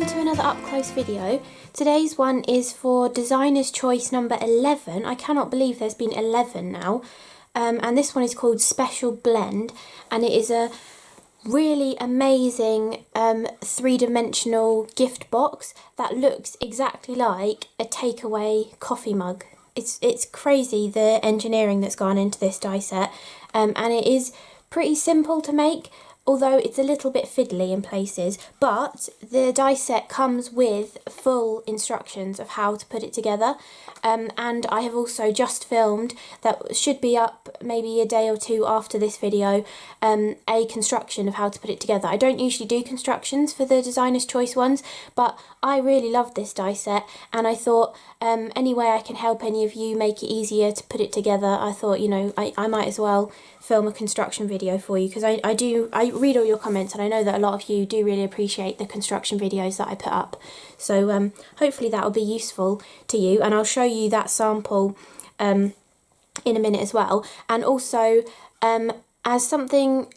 welcome to another up close video. Today's one is for designer's choice number 11. I cannot believe there's been 11 now. And this one is called Special Blend, and it is a really amazing three-dimensional gift box that looks exactly like a takeaway coffee mug. It's crazy the engineering that's gone into this die set, and it is pretty simple to make, although it's a little bit fiddly in places, but the die set comes with full instructions of how to put it together. And I have also just filmed, that should be up maybe a day or two after this video, a construction of how to put it together. I don't usually do constructions for the designer's choice ones, but I really love this die set, and I thought any way I can help any of you make it easier to put it together, I thought, you know, I might as well film a construction video for you, because I read all your comments, and I know that a lot of you do really appreciate the construction videos that I put up. So hopefully that will be useful to you, and I'll show you that sample in a minute as well. And also as something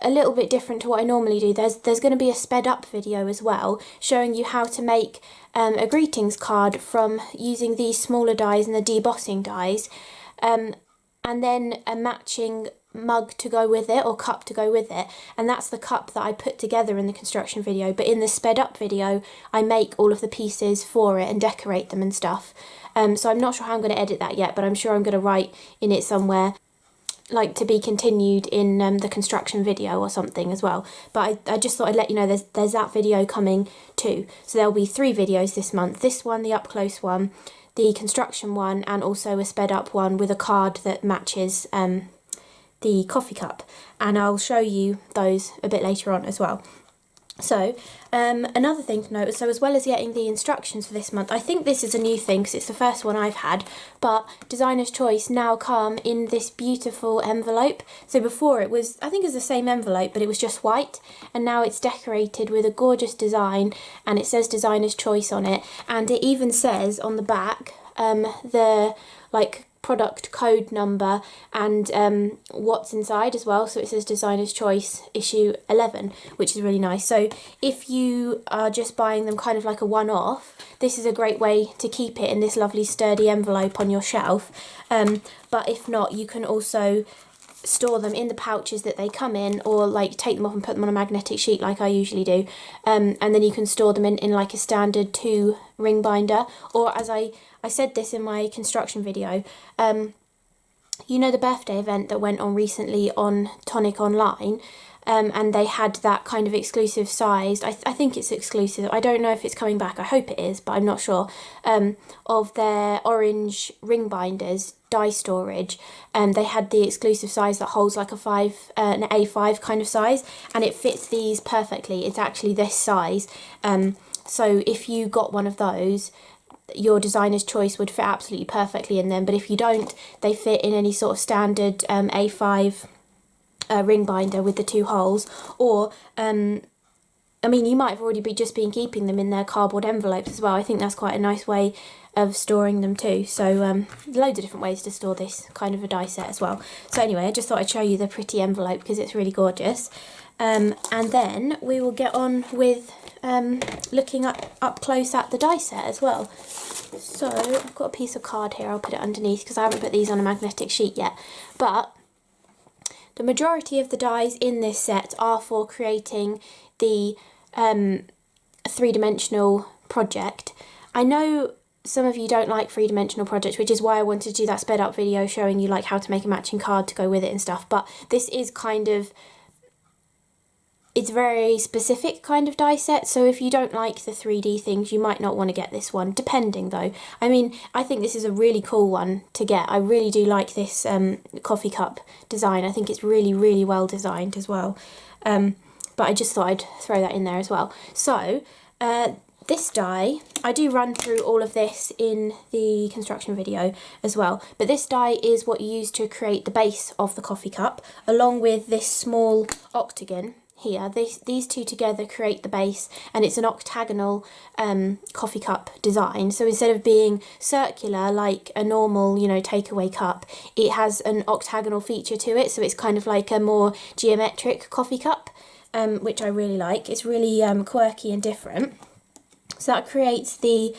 a little bit different to what I normally do, there's going to be a sped up video as well, showing you how to make a greetings card from using these smaller dies and the debossing dies, and then a matching mug to go with it, or cup to go with it, and that's the cup that I put together in the construction video. But in the sped up video I make all of the pieces for it and decorate them and stuff. So I'm not sure how I'm going to edit that yet, but I'm sure I'm going to write in it somewhere, like, to be continued in the construction video or something as well. But I just thought I'd let you know there's that video coming too. So there'll be 3 videos this month: this one, the up close one, the construction one, and also a sped up one with a card that matches the coffee cup, and I'll show you those a bit later on as well. So another thing to note, so as well as getting the instructions for this month, I think this is a new thing because it's the first one I've had, but designer's choice now come in this beautiful envelope. So before it was, I think it was the same envelope, but it was just white, and now it's decorated with a gorgeous design, and it says designer's choice on it, and it even says on the back the product code number and what's inside as well. So it says designer's choice issue 11, which is really nice. So if you are just buying them kind of like a one-off, this is a great way to keep it in this lovely sturdy envelope on your shelf. But if not, you can also store them in the pouches that they come in, or like take them off and put them on a magnetic sheet like I usually do, and then you can store them in like a standard 2 ring binder, or as I said this in my construction video, you know, the birthday event that went on recently on Tonic online, and they had that kind of exclusive sized, I think it's exclusive, I don't know if it's coming back, I hope it is, but I'm not sure, of their orange ring binders, die storage, and they had the exclusive size that holds like an A5 kind of size, and it fits these perfectly. It's actually this size, so if you got one of those, your designer's choice would fit absolutely perfectly in them. But if you don't, they fit in any sort of standard A5 ring binder with the 2 holes, or I mean, you might have already just been keeping them in their cardboard envelopes as well. I think that's quite a nice way of storing them too. So loads of different ways to store this kind of a die set as well. So anyway, I just thought I'd show you the pretty envelope because it's really gorgeous. And then we will get on with looking up close at the die set as well. So I've got a piece of card here, I'll put it underneath because I haven't put these on a magnetic sheet yet. But the majority of the dies in this set are for creating the three-dimensional project. I know some of you don't like three-dimensional projects, which is why I wanted to do that sped up video showing you like how to make a matching card to go with it and stuff, but this is kind of, it's very specific kind of die set, so if you don't like the 3D things, you might not want to get this one, depending though. I mean, I think this is a really cool one to get. I really do like this coffee cup design. I think it's really, really well designed as well. But I just thought I'd throw that in there as well. So, this die, I do run through all of this in the construction video as well, but this die is what you use to create the base of the coffee cup, along with this small octagon here. These two together create the base, and it's an octagonal coffee cup design. So instead of being circular like a normal, you know, takeaway cup, it has an octagonal feature to it, so it's kind of like a more geometric coffee cup, which I really like. It's really quirky and different. So that creates the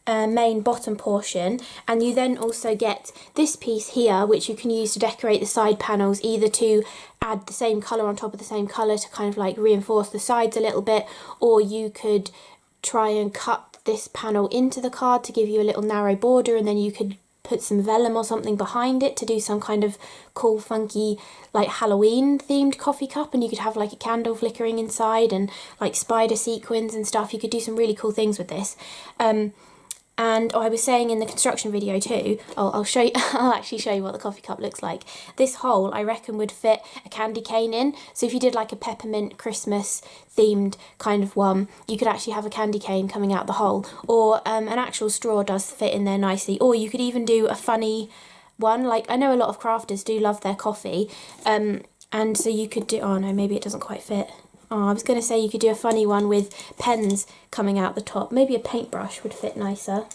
main bottom portion, and you then also get this piece here which you can use to decorate the side panels, either to add the same colour on top of the same colour to kind of like reinforce the sides a little bit, or you could try and cut this panel into the card to give you a little narrow border, and then you could put some vellum or something behind it to do some kind of cool funky like Halloween themed coffee cup, and you could have like a candle flickering inside and like spider sequins and stuff. You could do some really cool things with this. And I was saying in the construction video too, I'll show you, I'll actually show you what the coffee cup looks like. This hole I reckon would fit a candy cane in. So if you did like a peppermint Christmas themed kind of one, you could actually have a candy cane coming out the hole, or an actual straw does fit in there nicely. Or you could even do a funny one, like I know a lot of crafters do love their coffee, and so you could do, oh no, maybe it doesn't quite fit. Oh, I was going to say you could do a funny one with pens coming out the top. Maybe a paintbrush would fit nicer.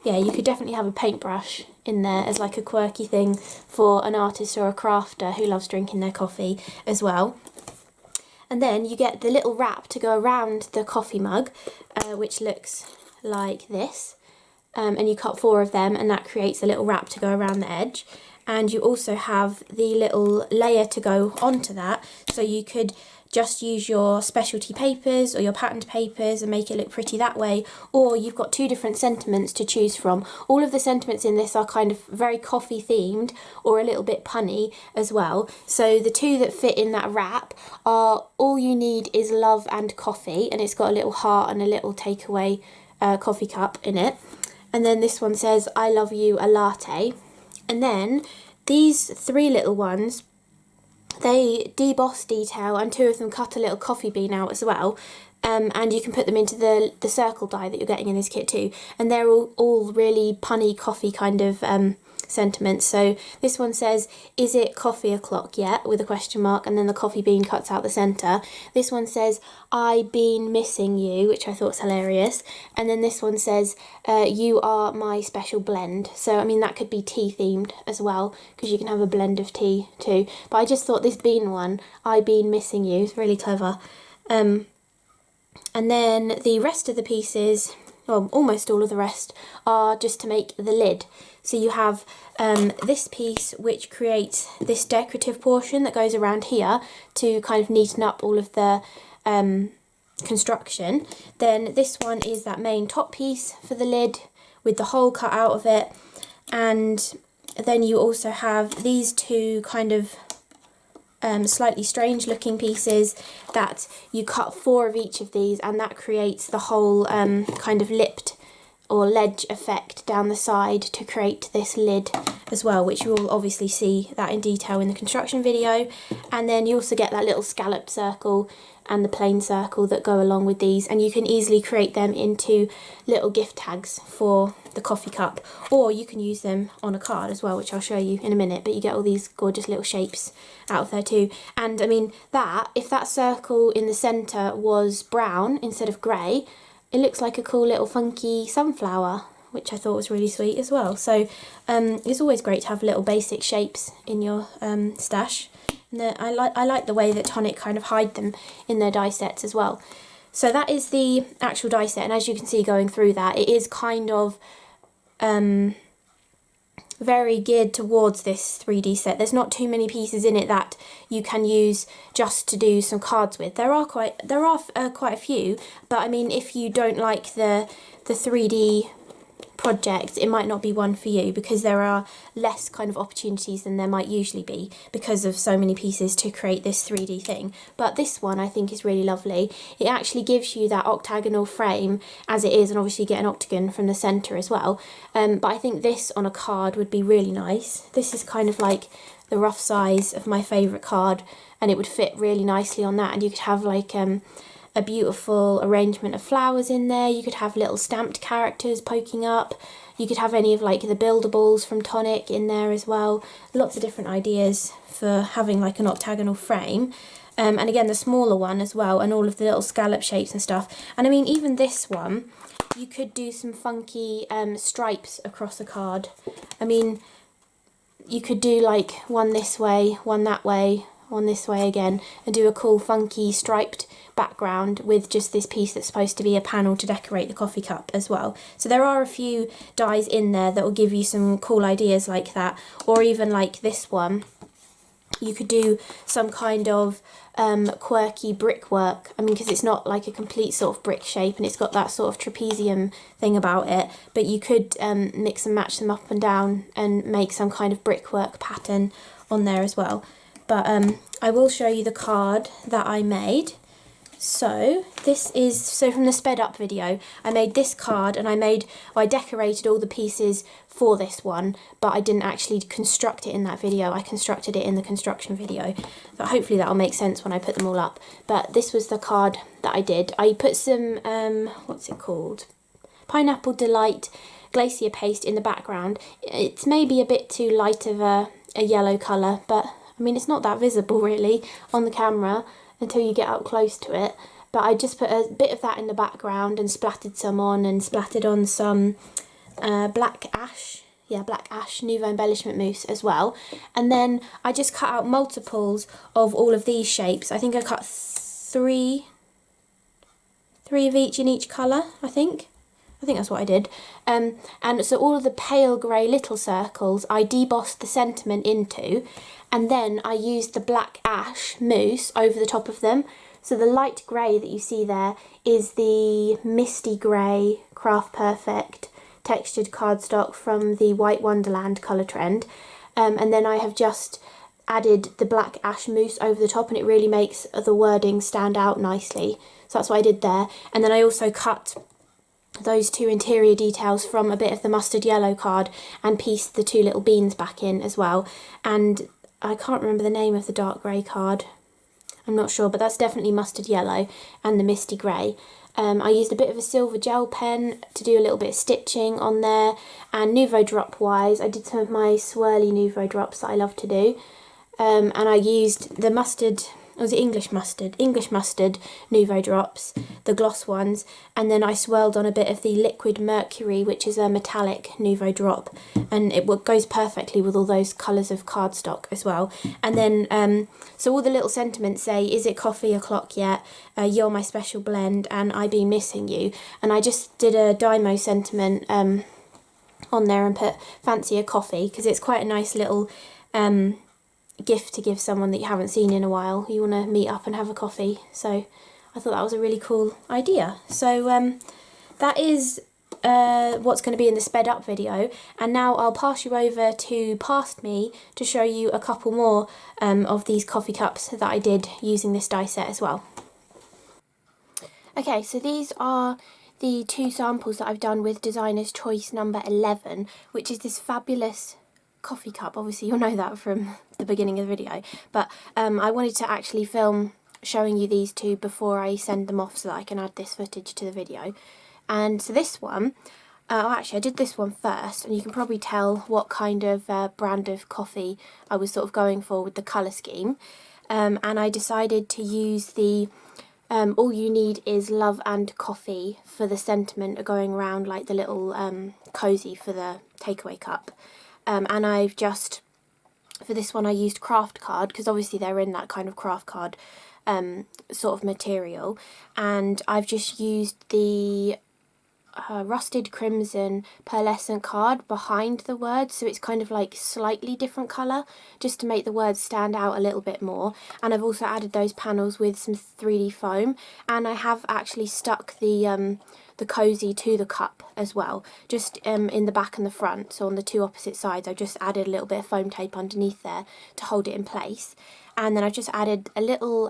Yeah, you could definitely have a paintbrush in there as like a quirky thing for an artist or a crafter who loves drinking their coffee as well. And then you get the little wrap to go around the coffee mug, which looks like this. And you cut 4 of them, and that creates a little wrap to go around the edge. And you also have the little layer to go onto that, so you could just use your specialty papers or your patterned papers and make it look pretty that way, or you've got 2 different sentiments to choose from. All of the sentiments in this are kind of very coffee themed or a little bit punny as well. So the 2 that fit in that wrap are All You Need Is Love and Coffee, and it's got a little heart and a little takeaway coffee cup in it. And then this one says I Love You a Latte. And then these 3 little ones, they deboss detail, and 2 of them cut a little coffee bean out as well. And you can put them into the circle die that you're getting in this kit too. And they're all really punny coffee kind of sentiments. So this one says, is it coffee o'clock yet? With a question mark, and then the coffee bean cuts out the centre. This one says, I been missing you, which I thought was hilarious. And then this one says, you are my special blend. So I mean that could be tea themed as well, because you can have a blend of tea too. But I just thought this bean one, I been missing you, is really clever. And then the rest of the pieces, well, almost all of the rest, are just to make the lid. So you have this piece which creates this decorative portion that goes around here to kind of neaten up all of the construction. Then this one is that main top piece for the lid with the hole cut out of it. And then you also have these 2 kind of slightly strange looking pieces that you cut 4 of each of these, and that creates the whole kind of lipped or ledge effect down the side to create this lid as well, which you will obviously see that in detail in the construction video. And then you also get that little scallop circle and the plain circle that go along with these, and you can easily create them into little gift tags for the coffee cup, or you can use them on a card as well, which I'll show you in a minute. But you get all these gorgeous little shapes out of there too. And I mean that, if that circle in the centre was brown instead of grey, it looks like a cool little funky sunflower, which I thought was really sweet as well. So it's always great to have little basic shapes in your stash. And I like the way that Tonic kind of hide them in their die sets as well. So that is the actual die set, and as you can see going through that, it is kind of very geared towards this 3D set. There's not too many pieces in it that you can use just to do some cards with. There are quite a few, but I mean, if you don't like the 3D project, it might not be one for you, because there are less kind of opportunities than there might usually be because of so many pieces to create this 3D thing. But this one I think is really lovely. It actually gives you that octagonal frame as it is, and obviously you get an octagon from the centre as well. But I think this on a card would be really nice. This is kind of like the rough size of my favourite card, and it would fit really nicely on that. And you could have like a beautiful arrangement of flowers in there. You could have little stamped characters poking up. You could have any of like the buildables from Tonic in there as well. Lots of different ideas for having like an octagonal frame. And again, the smaller one as well, and all of the little scallop shapes and stuff. And I mean, even this one, you could do some funky stripes across a card. I mean, you could do like one this way, one that way, one this way again, and do a cool funky striped background with just this piece that's supposed to be a panel to decorate the coffee cup as well. So there are a few dies in there that will give you some cool ideas like that, or even like this one. You could do some kind of quirky brickwork. I mean, because it's not like a complete sort of brick shape and it's got that sort of trapezium thing about it, but you could mix and match them up and down and make some kind of brickwork pattern on there as well. But I will show you the card that I made. So this is, so from the sped up video, I made this card and I decorated all the pieces for this one, but I didn't actually construct it in that video. I constructed it in the construction video. So hopefully that'll make sense when I put them all up. But this was the card that I did. I put some, what's it called? Pineapple Delight Glacier paste in the background. It's maybe a bit too light of a yellow colour, but I mean, it's not that visible really on the camera until you get up close to it. But I just put a bit of that in the background and splattered some on, and splattered on some black ash Nuvo Embellishment mousse as well. And then I just cut out multiples of all of these shapes. I think I cut three of each in each colour, I think that's what I did. And so all of the pale grey little circles I debossed the sentiment into, and then I used the black ash mousse over the top of them. So the light grey that you see there is the Misty grey Craft Perfect textured cardstock from the White Wonderland colour trend. And then I have just added the black ash mousse over the top, and it really makes the wording stand out nicely. So that's what I did there. And then I also cut those two interior details from a bit of the mustard yellow card and pieced the two little beans back in as well. And I can't remember the name of the dark grey card, I'm not sure, but that's definitely mustard yellow and the misty grey. I used a bit of a silver gel pen to do a little bit of stitching on there, and Nuvo drop wise I did some of my swirly Nuvo drops that I love to do, and I used the mustard, was it English mustard Nuvo drops, the gloss ones, and then I swirled on a bit of the liquid Mercury, which is a metallic Nuvo drop, and it goes perfectly with all those colours of cardstock as well. And then so all the little sentiments say, is it coffee o'clock yet, you're my special blend, and I be missing you. And I just did a Dymo sentiment on there and put fancy a coffee, because it's quite a nice little gift to give someone that you haven't seen in a while. You want to meet up and have a coffee. So I thought that was a really cool idea. So that is what's going to be in the sped up video, and now I'll pass you over to Past Me to show you a couple more of these coffee cups that I did using this die set as well. Okay, so these are the two samples that I've done with Designer's Choice number 11, which is this fabulous coffee cup. Obviously you'll know that from the beginning of the video, but I wanted to actually film showing you these two before I send them off so that I can add this footage to the video. And so this one, actually I did this one first, and you can probably tell what kind of brand of coffee I was sort of going for with the colour scheme, and I decided to use the All You Need Is Love and Coffee for the sentiment going around, like the little cosy for the takeaway cup. And I've just, for this one I used craft card, because obviously they're in that kind of craft card sort of material, and I've just used the rusted crimson pearlescent card behind the words, so it's kind of like slightly different colour, just to make the words stand out a little bit more. And I've also added those panels with some 3D foam, and I have actually stuck the cosy to the cup as well, just in the back and the front, so on the two opposite sides I've just added a little bit of foam tape underneath there to hold it in place. And then I've just added a little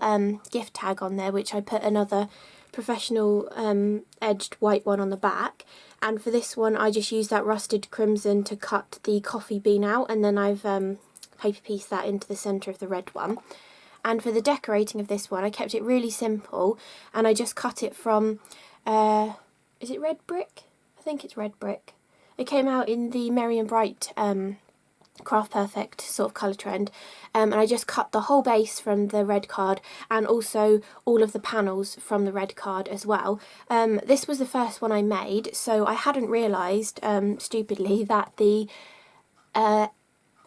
gift tag on there, which I put another professional edged white one on the back. And for this one I just used that rusted crimson to cut the coffee bean out, and then I've paper pieced that into the centre of the red one. And for the decorating of this one I kept it really simple, and I just cut it from is it red brick? I think it's red brick. It came out in the Merry and Bright Craft Perfect sort of colour trend, and I just cut the whole base from the red card, and also all of the panels from the red card as well. This was the first one I made, so I hadn't realised, stupidly, that the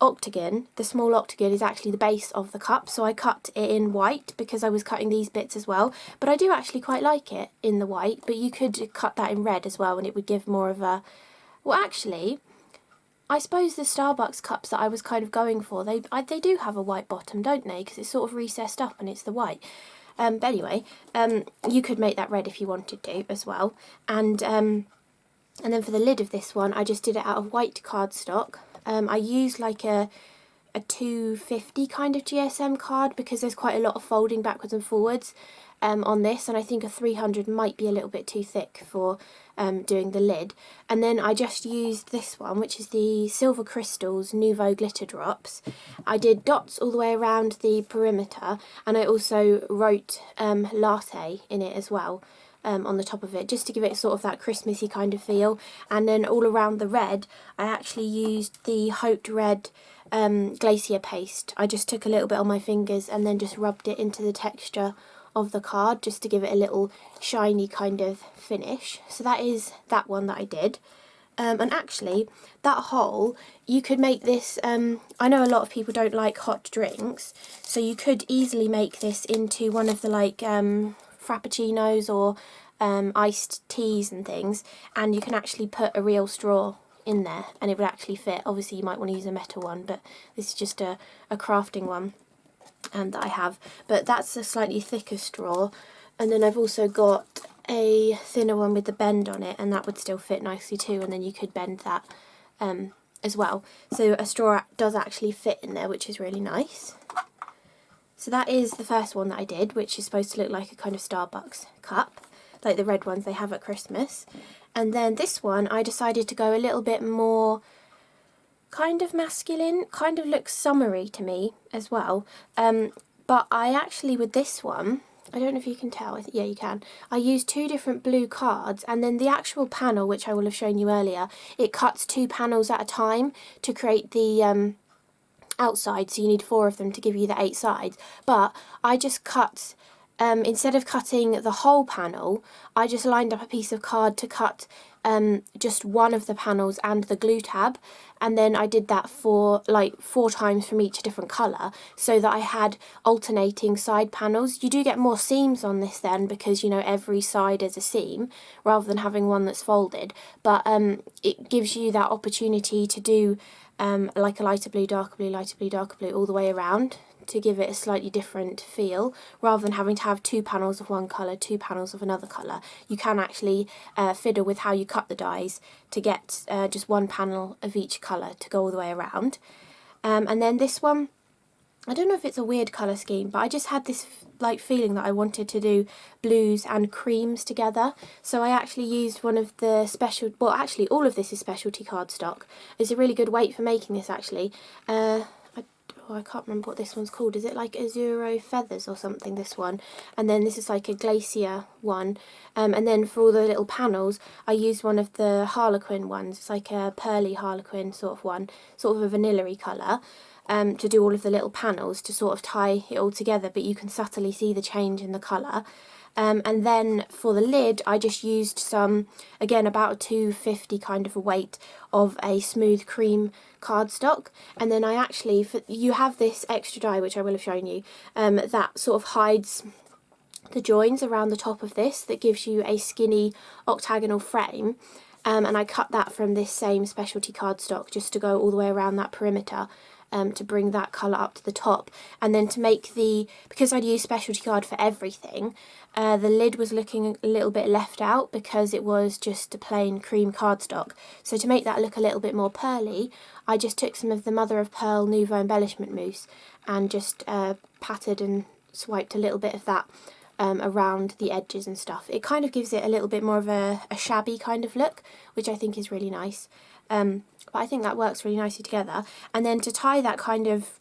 octagon, the small octagon, is actually the base of the cup, so I cut it in white because I was cutting these bits as well. But I do actually quite like it in the white, but you could cut that in red as well and it would give more of a... Well, actually, I suppose the Starbucks cups that I was kind of going for, they do have a white bottom, don't they? Because it's sort of recessed up and it's the white. But anyway, you could make that red if you wanted to as well. And then for the lid of this one, I just did it out of white cardstock. I used like a 250 kind of GSM card because there's quite a lot of folding backwards and forwards on this, and I think a 300 might be a little bit too thick for doing the lid. And then I just used this one, which is the Silver Crystals Nuvo Glitter Drops. I did dots all the way around the perimeter, and I also wrote latte in it as well. On the top of it, just to give it sort of that Christmassy kind of feel. And then all around the red, I actually used the Haute red Glacier paste. I just took a little bit on my fingers and then just rubbed it into the texture of the card, just to give it a little shiny kind of finish. So that is that one that I did. And actually, that hole, you could make this, I know a lot of people don't like hot drinks, so you could easily make this into one of the like frappuccinos or iced teas and things, and you can actually put a real straw in there and it would actually fit. Obviously you might want to use a metal one, but this is just a crafting one that I have, but that's a slightly thicker straw. And then I've also got a thinner one with the bend on it, and that would still fit nicely too, and then you could bend that as well. So a straw does actually fit in there, which is really nice. So that is the first one that I did, which is supposed to look like a kind of Starbucks cup, like the red ones they have at Christmas. And then this one, I decided to go a little bit more kind of masculine, kind of looks summery to me as well. But I actually, with this one, I don't know if you can tell, yeah you can, I used 2 different blue cards, and then the actual panel, which I will have shown you earlier, it cuts 2 panels at a time to create the outside, so you need 4 of them to give you the 8 sides. But I just cut, instead of cutting the whole panel, I just lined up a piece of card to cut just one of the panels and the glue tab, and then I did that for like 4 times from each different colour, so that I had alternating side panels. You do get more seams on this then, because you know every side is a seam rather than having one that's folded, but it gives you that opportunity to do like a lighter blue, darker blue, lighter blue, darker blue all the way around, to give it a slightly different feel, rather than having to have 2 panels of one colour, 2 panels of another colour. You can actually fiddle with how you cut the dies to get just 1 panel of each colour to go all the way around. And then this one, I don't know if it's a weird colour scheme, but I just had this like feeling that I wanted to do blues and creams together. So I actually used one of the special, well actually all of this is specialty cardstock. It's a really good weight for making this actually. I can't remember what this one's called. Is it like Azuro Feathers or something, this one? And then this is like a Glacier one. And then for all the little panels, I used one of the Harlequin ones. It's like a pearly Harlequin sort of one, sort of a vanilla-y colour, to do all of the little panels to sort of tie it all together, but you can subtly see the change in the colour. And then for the lid, I just used some, again, about a 250 kind of a weight of a smooth cream cardstock. And then I actually, you have this extra die, which I will have shown you, that sort of hides the joins around the top of this, that gives you a skinny octagonal frame. And I cut that from this same specialty cardstock just to go all the way around that perimeter. To bring that colour up to the top, and then to make the, because I'd used specialty card for everything, the lid was looking a little bit left out because it was just a plain cream cardstock. So to make that look a little bit more pearly, I just took some of the mother of pearl Nuvo Embellishment Mousse and just patted and swiped a little bit of that around the edges and stuff. It kind of gives it a little bit more of a shabby kind of look, which I think is really nice. But I think that works really nicely together. And then to tie that kind of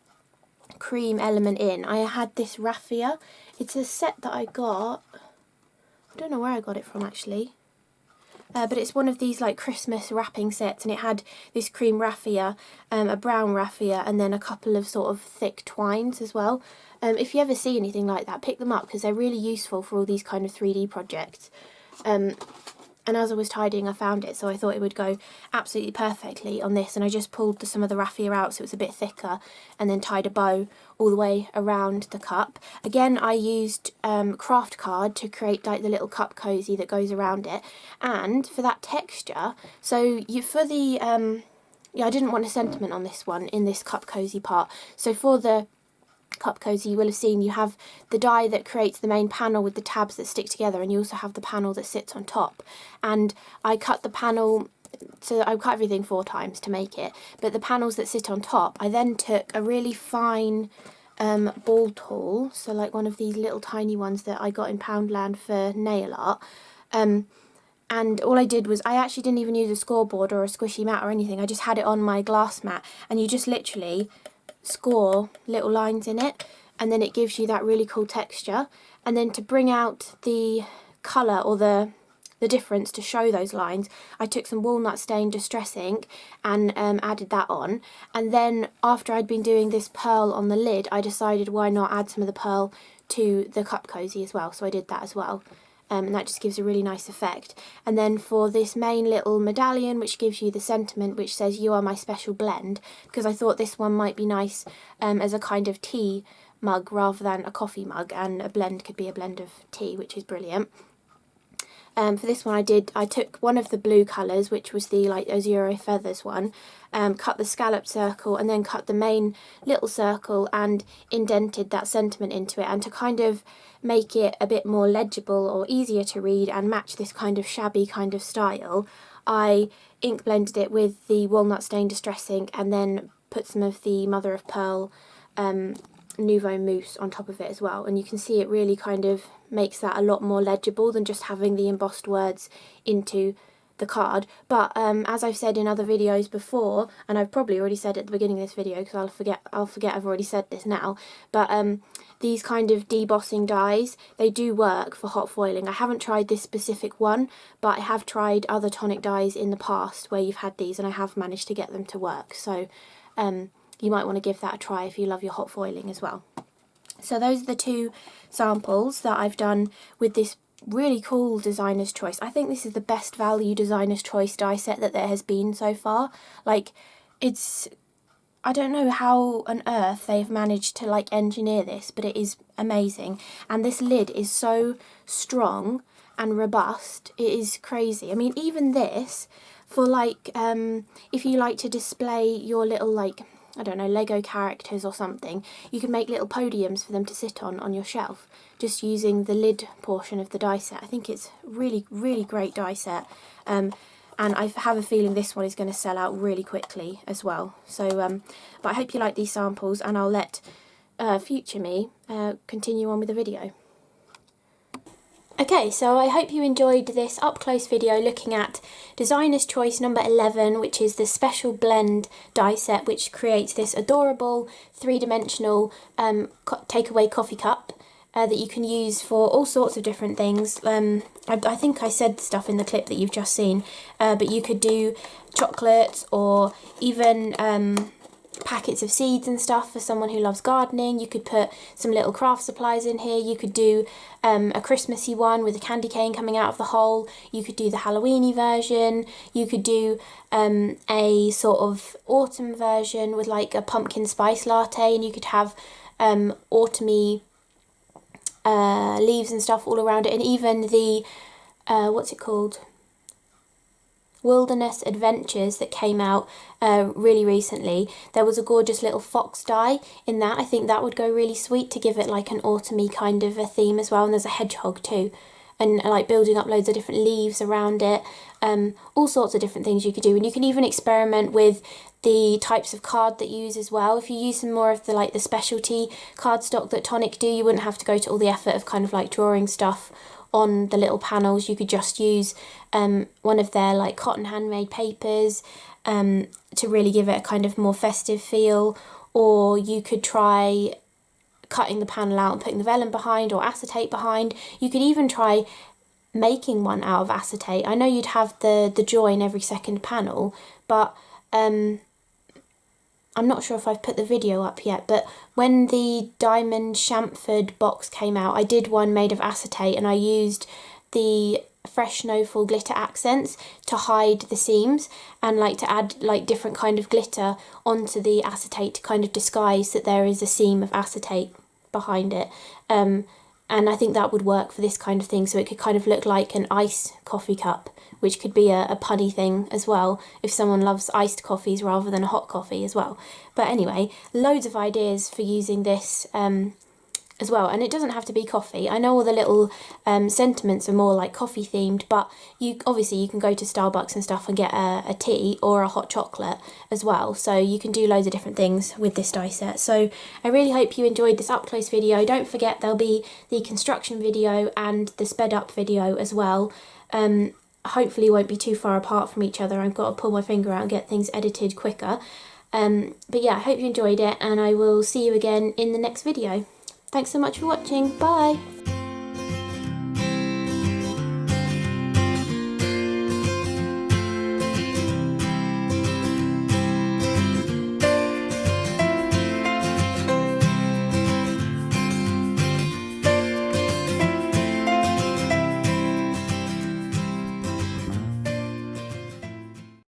cream element in, I had this raffia. It's a set that I got, I don't know where I got it from actually, but it's one of these like Christmas wrapping sets, and it had this cream raffia, a brown raffia, and then a couple of sort of thick twines as well. If you ever see anything like that, pick them up because they're really useful for all these kind of 3D projects. And as I was tidying, I found it, so I thought it would go absolutely perfectly on this. And I just pulled some of the raffia out so it was a bit thicker, and then tied a bow all the way around the cup. Again, I used craft card to create like the little cup cozy that goes around it. And for that texture, so for the yeah, I didn't want a sentiment on this one in this cup cozy part. So for the cup cozy, you will have seen you have the die that creates the main panel with the tabs that stick together, and you also have the panel that sits on top. And I cut the panel, so I cut everything 4 times to make it, but the panels that sit on top, I then took a really fine ball tool, so like one of these little tiny ones that I got in Poundland for nail art, and all I did was, I actually didn't even use a scoreboard or a squishy mat or anything, I just had it on my glass mat, and you just literally score little lines in it, and then it gives you that really cool texture. And then to bring out the colour or the difference, to show those lines, I took some walnut stain distress ink and added that on. And then after I'd been doing this pearl on the lid, I decided why not add some of the pearl to the cup cozy as well, so I did that as well. And that just gives a really nice effect. And then for this main little medallion, which gives you the sentiment which says "You are my special blend," because I thought this one might be nice as a kind of tea mug rather than a coffee mug, and a blend could be a blend of tea, which is brilliant. For this one I took one of the blue colours, which was the like Azuro feathers one, cut the scallop circle, and then cut the main little circle and indented that sentiment into it. And to kind of make it a bit more legible or easier to read and match this kind of shabby kind of style, I ink blended it with the walnut stain distress ink, and then put some of the mother of pearl Nuvo Mousse on top of it as well, and you can see it really kind of makes that a lot more legible than just having the embossed words into the card. But as I've said in other videos before, and I've probably already said at the beginning of this video because I'll forget I've already said this now, but these kind of debossing dies, they do work for hot foiling. I haven't tried this specific one, but I have tried other tonic dies in the past where you've had these, and I have managed to get them to work. So you might want to give that a try if you love your hot foiling as well. So those are the 2 samples that I've done with this really cool designer's choice. I think this is the best value designer's choice die set that there has been so far. Like, it's, I don't know how on earth they've managed to like engineer this, but it is amazing. And this lid is so strong and robust, it is crazy. I mean, even this, for like, if you like to display your little like, I don't know, Lego characters or something, you can make little podiums for them to sit on your shelf, just using the lid portion of the die set. I think it's really, really great die set. And I have a feeling this one is going to sell out really quickly as well. So, but I hope you like these samples, and I'll let future me continue on with the video. Okay, so I hope you enjoyed this up-close video looking at Designer's Choice number 11, which is the special blend die set, which creates this adorable 3-dimensional takeaway coffee cup that you can use for all sorts of different things. I think I said stuff in the clip that you've just seen, but you could do chocolates or even packets of seeds and stuff for someone who loves gardening. You could put some little craft supplies in here. You could do a Christmassy one with a candy cane coming out of the hole. You could do the Halloweeny version. You could do a sort of autumn version with like a pumpkin spice latte, and you could have autumny leaves and stuff all around it. And even the what's it called, Wilderness Adventures that came out really recently, there was a gorgeous little fox die in that. I think that would go really sweet to give it like an autumny kind of a theme as well. And there's a hedgehog too, and like building up loads of different leaves around it. All sorts of different things you could do, and you can even experiment with the types of card that you use as well. If you use some more of the like the specialty cardstock that Tonic do, you wouldn't have to go to all the effort of kind of like drawing stuff on the little panels. You could just use one of their like cotton handmade papers to really give it a kind of more festive feel, or you could try cutting the panel out and putting the vellum behind or acetate behind. You could even try making one out of acetate. I know you'd have the join every second panel, but I'm not sure if I've put the video up yet, but when the Diamond Chamfered box came out, I did one made of acetate, and I used the fresh snowfall glitter accents to hide the seams, and like to add like different kind of glitter onto the acetate to kind of disguise that there is a seam of acetate behind it. And I think that would work for this kind of thing, so it could kind of look like an iced coffee cup, which could be a punny thing as well if someone loves iced coffees rather than a hot coffee as well. But anyway, loads of ideas for using this as well, and it doesn't have to be coffee. I know all the little sentiments are more like coffee themed, but you can go to Starbucks and stuff and get a tea or a hot chocolate as well, so you can do loads of different things with this die set. So I really hope you enjoyed this up close video. Don't forget there'll be the construction video and the sped up video as well. Hopefully won't be too far apart from each other. I've got to pull my finger out and get things edited quicker. But yeah, I hope you enjoyed it, and I will see you again in the next video. Thanks so much for watching. Bye!